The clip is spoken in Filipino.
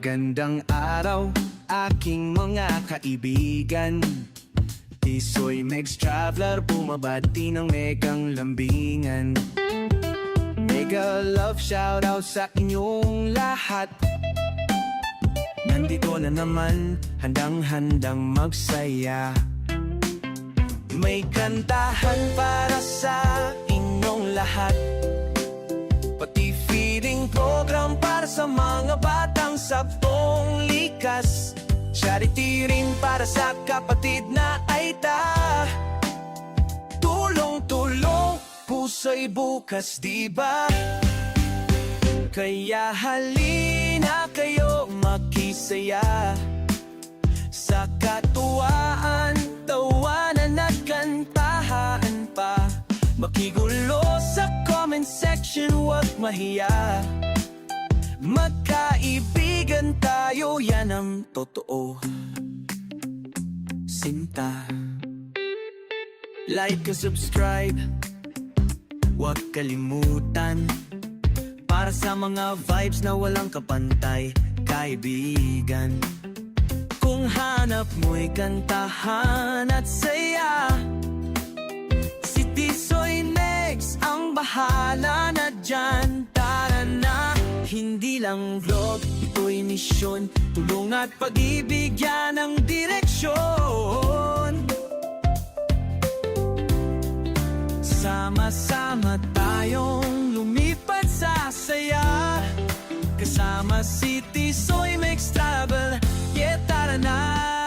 Magandang araw, aking mga kaibigan. Tisoy Megs Traveler, bumabati ng megang lambingan. Mega love shoutout sa inyong lahat. Nandito na naman, handang-handang magsaya. May kantahan para sa inyong lahat, pati feeding program para sa mga batang sabong likas. Charity rin para sa kapatid na Aita. Tulong-tulong, puso'y bukas, diba? Kaya halina kayo makisaya sa katuwaan, tawanan at kantahan pa. Makigulo sa comment section, huwag mahiya. Magkaibigan tayo, yan ang totoo. Sinta, like and subscribe, huwag kalimutan. Para sa mga vibes na walang kapantay, kaibigan. Kung hanap mo'y kantahan at saya, si Tisoy Megs ang bahala na dyan. Tara na, hindi lang vlog, ito'y misyon. Tulong at pag-ibig, yan ang direksyon. Sama-sama tayong lumipat sa saya, kasama si Tisoy Megs Travel. Yeah, tara na.